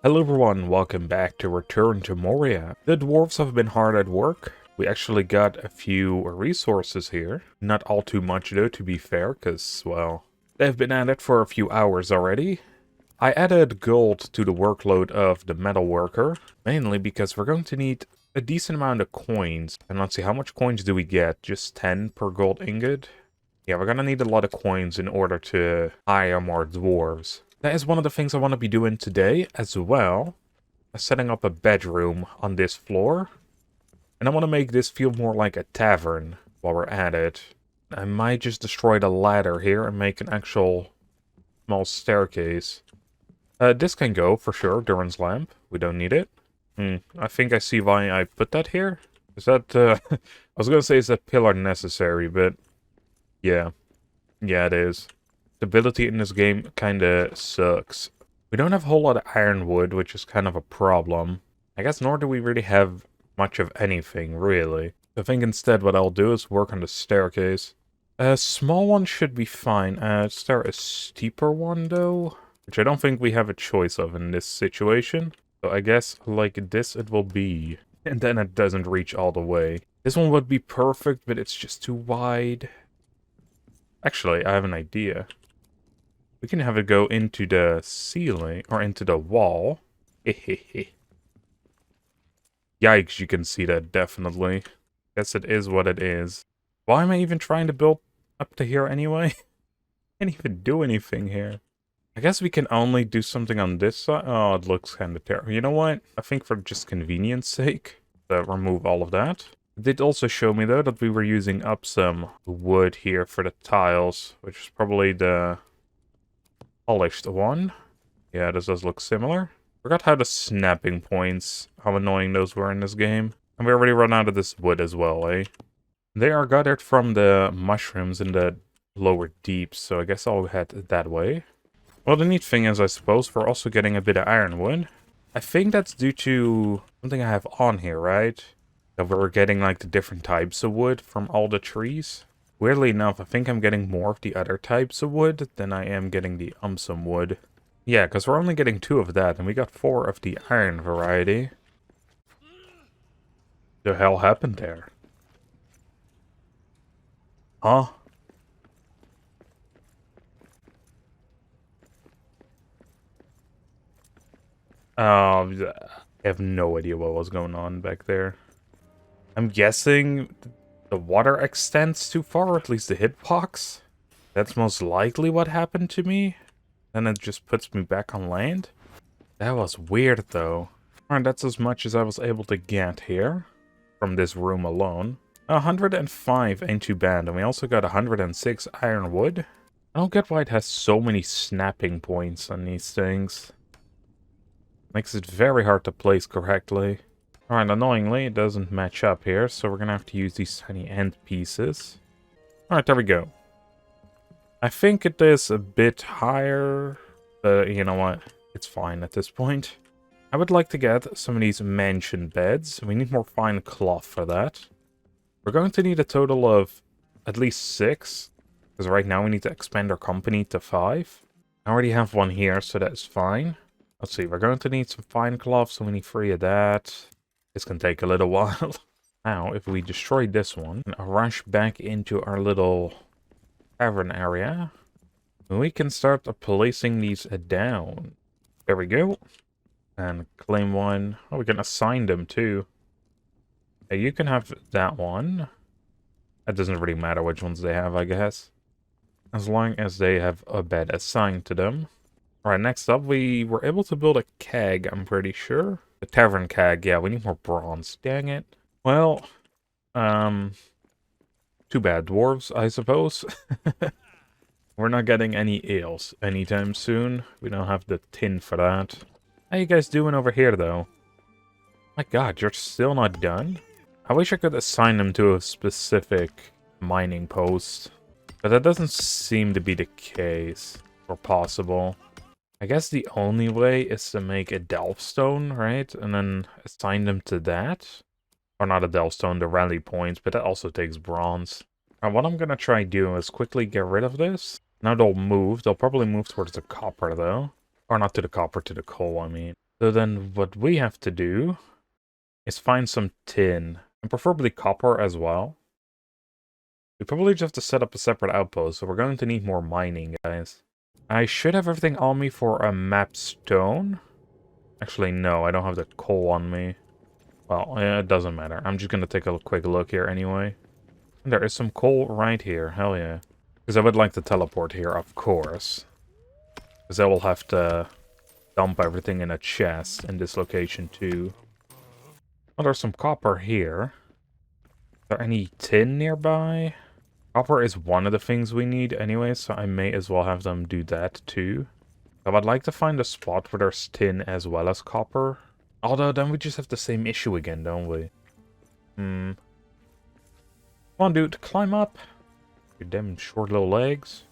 Hello everyone, welcome back to Return to Moria. The dwarves have been hard at work. We actually got a few resources here. Not all too much though, to be fair, because, well, they've been at it for a few hours already. I added gold to the workload of the metal worker, mainly because we're going to need a decent amount of coins. And let's see, how much coins do we get? Just 10 per gold ingot? Yeah, we're gonna need a lot of coins in order to hire more dwarves. That is one of the things I want to be doing today as well. Setting up a bedroom on this floor. And I want to make this feel more like a tavern while we're at it. I might just destroy the ladder here and make an actual small staircase. This can go, for sure, Durin's lamp. We don't need it. I think I see why I put that here. Is that, I was gonna say, is that pillar necessary, but yeah. Yeah, it is. Stability in this game kinda sucks. We don't have a whole lot of ironwood, which is kind of a problem. I guess nor do we really have much of anything, really. I think instead what I'll do is work on the staircase. A small one should be fine. Is there a steeper one, though? Which I don't think we have a choice of in this situation. So I guess like this it will be. And then it doesn't reach all the way. This one would be perfect, but it's just too wide. Actually, I have an idea. We can have it go into the ceiling, or into the wall. Hehehe. Yikes, you can see that, definitely. Guess it is what it is. Why am I even trying to build up to here anyway? Can't even do anything here. I guess we can only do something on this side. Oh, it looks kind of terrible. You know what? I think for just convenience sake, remove all of that. It did also show me, though, that we were using up some wood here for the tiles, which is probably the polished one. Yeah, this does look similar. Forgot how the snapping points, how annoying those were in this game. And we already run out of this wood as well, eh? They are gathered from the mushrooms in the lower deeps, so I guess I'll head that way. Well, the neat thing is, I suppose, we're also getting a bit of ironwood. I think that's due to something I have on here, right? That we're getting, like, the different types of wood from all the trees. Weirdly enough, I think I'm getting more of the other types of wood than I am getting the some wood. Yeah, because we're only getting 2 of that, and we got 4 of the iron variety. The hell happened there? Huh? I have no idea what was going on back there. I'm guessing the water extends too far, or at least the hitbox. That's most likely what happened to me. Then it just puts me back on land. That was weird, though. Alright, that's as much as I was able to get here. From this room alone. 105 ain't too bad, and we also got 106 iron wood. I don't get why it has so many snapping points on these things. Makes it very hard to place correctly. Alright, annoyingly, it doesn't match up here, so we're gonna have to use these tiny end pieces. Alright, there we go. I think it is a bit higher, but you know what? It's fine at this point. I would like to get some of these mansion beds. We need more fine cloth for that. We're going to need a total of at least 6, because right now we need to expand our company to 5. I already have one here, so that's fine. Let's see, we're going to need some fine cloth, so we need 3 of that. This can take a little while. Now, if we destroy this one, and rush back into our little tavern area, we can start placing these down. There we go. And claim one. Oh, we can assign them too. You can have that one. That doesn't really matter which ones they have, I guess. As long as they have a bed assigned to them. Alright, next up, we were able to build a keg, I'm pretty sure. The tavern keg, yeah, we need more bronze. Dang it. Well, too bad, dwarves, I suppose. We're not getting any ales anytime soon. We don't have the tin for that. How you guys doing over here, though? My god, you're still not done? I wish I could assign them to a specific mining post. But that doesn't seem to be the case. Or possible. I guess the only way is to make a delvestone, right? And then assign them to that. Or not a delvestone, the rally points, but that also takes bronze. Now, what I'm gonna try do is quickly get rid of this. Now they'll move. They'll probably move towards the copper, though. Or not to the copper, to the coal, I mean. So then what we have to do is find some tin, and preferably copper as well. We probably just have to set up a separate outpost, so we're going to need more mining, guys. I should have everything on me for a map stone. Actually, no, I don't have the coal on me. Well, it doesn't matter. I'm just going to take a quick look here anyway. And there is some coal right here, hell yeah. Because I would like to teleport here, of course. Because I will have to dump everything in a chest in this location too. Well, there's some copper here. Is there any tin nearby? Copper is one of the things we need anyway, so I may as well have them do that too. I would like to find a spot where there's tin as well as copper. Although then we just have the same issue again, don't we? Come on, dude, climb up. Your damn short little legs.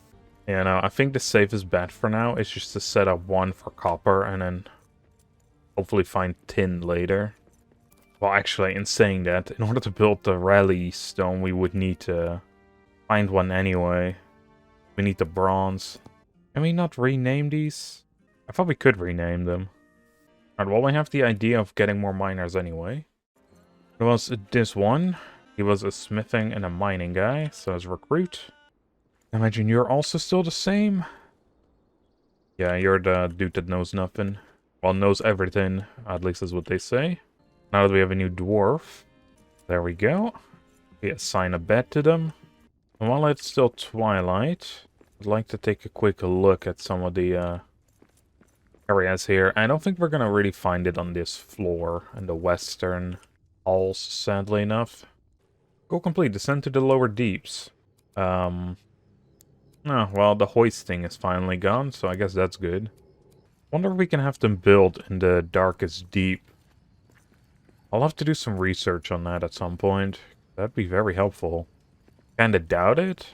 Yeah, no, I think the safest bet for now is just to set up one for copper and then hopefully find tin later. Well, actually, in saying that, in order to build the rally stone, we would need to find one anyway. We need the bronze. Can we not rename these? I thought we could rename them. Alright, well, we have the idea of getting more miners anyway. There was this one. He was a smithing and a mining guy, so as recruit. I imagine you're also still the same? Yeah, you're the dude that knows nothing. Well, knows everything, at least is what they say. Now that we have a new dwarf. There we go. We assign a bed to them. And while it's still twilight, I'd like to take a quick look at some of the areas here. I don't think we're gonna really find it on this floor in the western halls, sadly enough. Goal complete. Descend to the lower deeps. Oh, well, the hoisting is finally gone, so I guess that's good. Wonder if we can have them build in the darkest deep. I'll have to do some research on that at some point. That'd be very helpful. Kinda doubt it.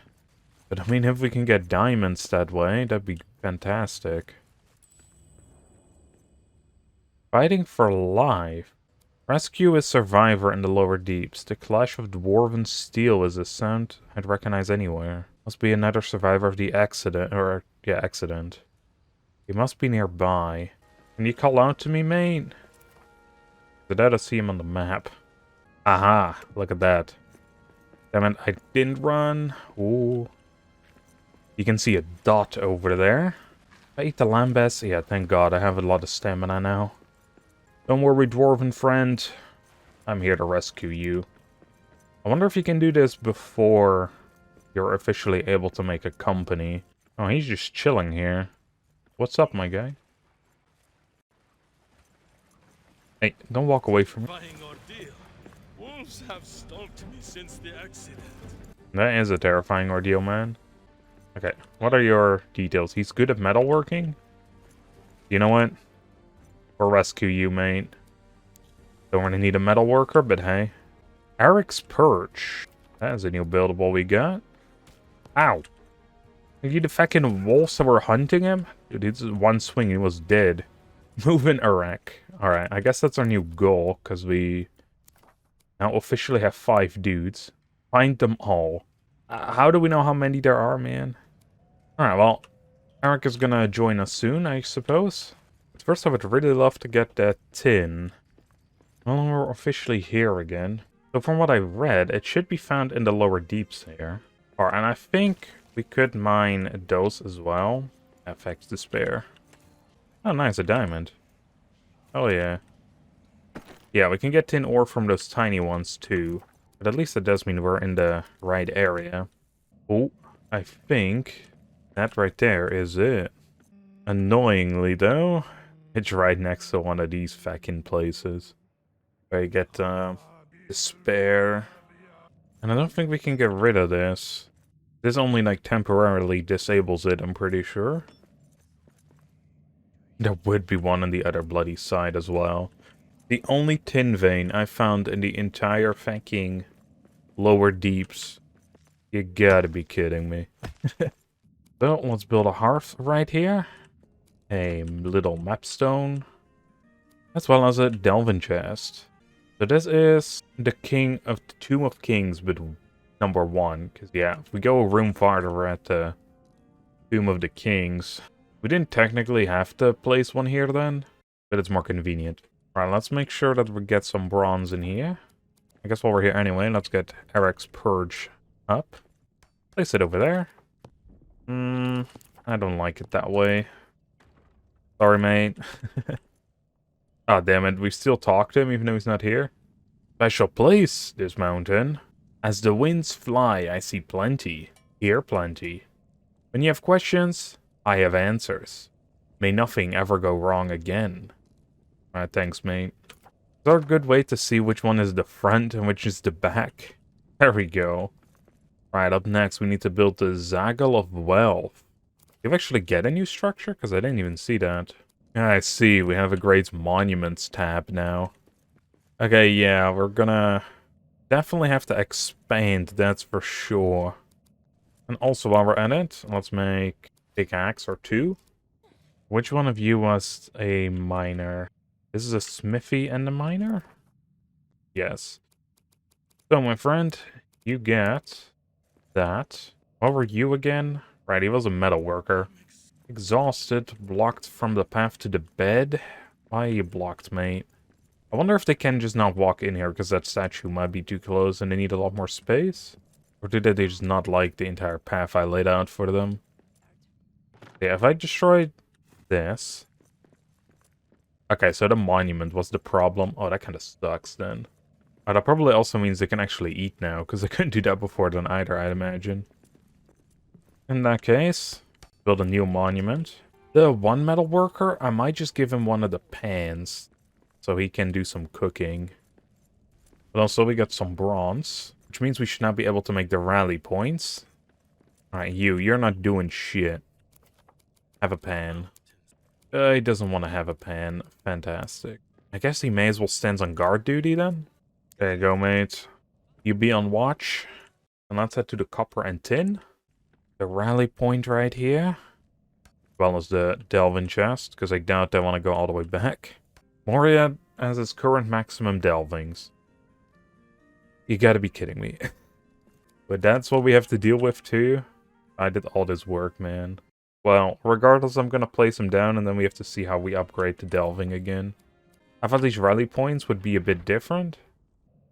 But I mean, if we can get diamonds that way, that'd be fantastic. Fighting for life. Rescue a survivor in the lower deeps. The clash of dwarven steel is a sound I'd recognize anywhere. Must be another survivor of the accident, accident. He must be nearby. Can you call out to me, mate? Did I see him on the map? Aha, look at that. Damn it, I didn't run. Ooh. You can see a dot over there. I eat the lambess. Yeah, thank God, I have a lot of stamina now. Don't worry, dwarven friend. I'm here to rescue you. I wonder if you can do this before you're officially able to make a company. Oh, he's just chilling here. What's up, my guy? Hey, don't walk away from me. Wolves have stalked me since the accident. That is a terrifying ordeal, man. Okay, what are your details? He's good at metalworking? You know what? We'll rescue you, mate. Don't really need a metal worker, but hey. Aric's Perch. That is a new buildable we got. Ow. Are you the fucking wolves that were hunting him? Dude, it's one swing, he was dead. Moving Aric. Alright, I guess that's our new goal, because we now officially have 5 dudes. Find them all. How do we know how many there are, man? Alright, well, Aric is gonna join us soon, I suppose. But first, I would really love to get that tin. Well, we're officially here again. So from what I read, it should be found in the lower deeps here. Alright, and I think we could mine those as well. FX Despair. Oh, nice, a diamond. Oh, yeah. Yeah, we can get tin ore from those tiny ones, too. But at least it does mean we're in the right area. Oh, I think that right there is it. Annoyingly, though, it's right next to one of these fucking places. Where you get, Despair. And I don't think we can get rid of this. This only, like, temporarily disables it, I'm pretty sure. There would be one on the other bloody side as well. The only tin vein I found in the entire fucking lower deeps. You gotta be kidding me. So, let's build a hearth right here. A little mapstone. As well as a delving chest. So this is the King of the Tomb of Kings, but number 1. Because, yeah, if we go a room farther, we're at the Tomb of the Kings. We didn't technically have to place one here then. but it's more convenient. Alright, let's make sure that we get some bronze in here. I guess while we're here anyway, let's get Aric's Purge up. Place it over there. I don't like it that way. Sorry, mate. Ah, damn it, we still talk to him even though he's not here. Special place, this mountain. As the winds fly, I see plenty. Hear plenty. When you have questions, I have answers. May nothing ever go wrong again. Alright, thanks, mate. Is there a good way to see which one is the front and which is the back? There we go. Right, up next, we need to build the Zaggle of Wealth. Did we actually get a new structure? Because I didn't even see that. Yeah, I see. We have a Great Monuments tab now. Okay, yeah, we're gonna definitely have to expand, that's for sure. And also, while we're at it, let's make pickaxe or two. Which one of you was a miner? This is a smithy and a miner? Yes. So, my friend, you get that. What were you again? Right, he was a metal worker. Exhausted, blocked from the path to the bed. Why are you blocked, mate? I wonder if they can just not walk in here because that statue might be too close and they need a lot more space. Or did they just not like the entire path I laid out for them? Yeah, if I destroyed this... Okay, so the monument was the problem. Oh, that kind of sucks then. Oh, that probably also means they can actually eat now, because they couldn't do that before then either, I'd imagine. In that case, build a new monument. The one metal worker, I might just give him one of the pans, so he can do some cooking. But also we got some bronze, which means we should now be able to make the rally points. Alright, you're not doing shit. Have a pan. He doesn't want to have a pan. Fantastic. I guess he may as well stand on guard duty then. There you go, mate. You be on watch. And let's head to the copper and tin. The rally point right here. As well as the delving chest, because I doubt they want to go all the way back. Moria has its current maximum delvings. You gotta be kidding me. But that's what we have to deal with too. I did all this work, man. Well, regardless, I'm gonna place him down and then we have to see how we upgrade to delving again. I thought these rally points would be a bit different.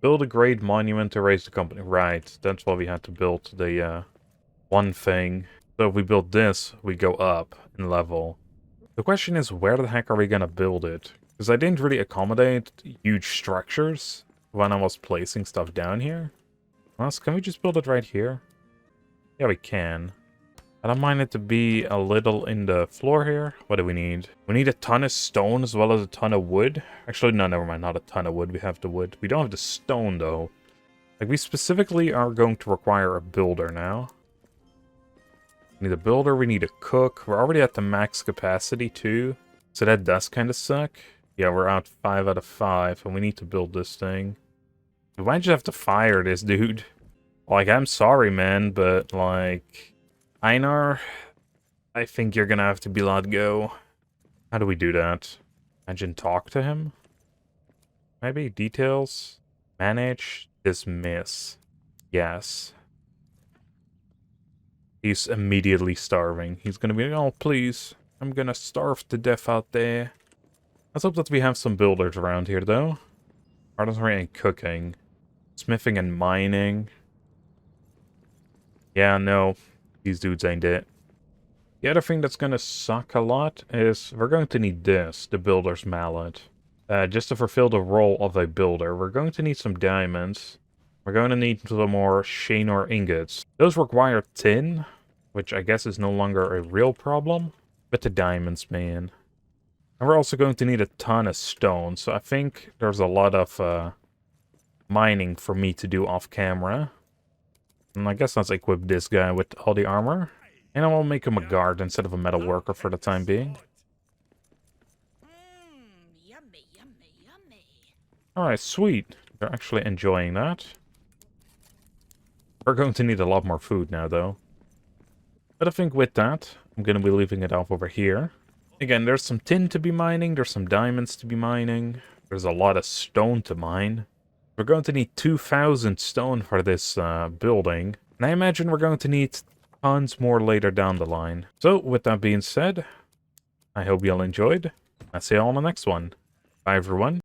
Build a great monument to raise the company. Right, that's why we had to build the one thing. So if we build this, we go up in level. The question is, where the heck are we gonna build it? Because I didn't really accommodate huge structures when I was placing stuff down here. Well, can we just build it right here? Yeah, we can. I don't mind it to be a little in the floor here. What do we need? We need a ton of stone as well as a ton of wood. Actually, no, never mind. Not a ton of wood. We have the wood. We don't have the stone, though. Like, we specifically are going to require a builder now. We need a builder. We need a cook. We're already at the max capacity, too. So that does kind of suck. Yeah, we're out 5 out of 5, and we need to build this thing. We might just have to fire this dude. Like, I'm sorry, man, but, like... Einar, I think you're gonna have to be let go. How do we do that? Imagine talk to him? Maybe details? Manage? Dismiss. Yes. He's immediately starving. He's gonna be, oh please, I'm gonna starve to death out there. Let's hope that we have some builders around here though. Artistry and cooking. Smithing and mining. Yeah, no. These dudes ain't it. The other thing that's gonna suck a lot is we're going to need this, the builder's mallet. Just to fulfill the role of a builder. We're going to need some diamonds. We're going to need some more Shainor ingots. Those require tin, which I guess is no longer a real problem. But the diamonds, man. And we're also going to need a ton of stone, so I think there's a lot of mining for me to do off camera. And I guess let's equip this guy with all the armor. And I will make him a guard instead of a metal worker for the time being. Yummy, yummy, yummy. Alright, sweet. They're actually enjoying that. We're going to need a lot more food now, though. But I think with that, I'm going to be leaving it off over here. Again, there's some tin to be mining. There's some diamonds to be mining. There's a lot of stone to mine. We're going to need 2,000 stone for this building. And I imagine we're going to need tons more later down the line. So, with that being said, I hope you all enjoyed. I'll see you all on the next one. Bye, everyone.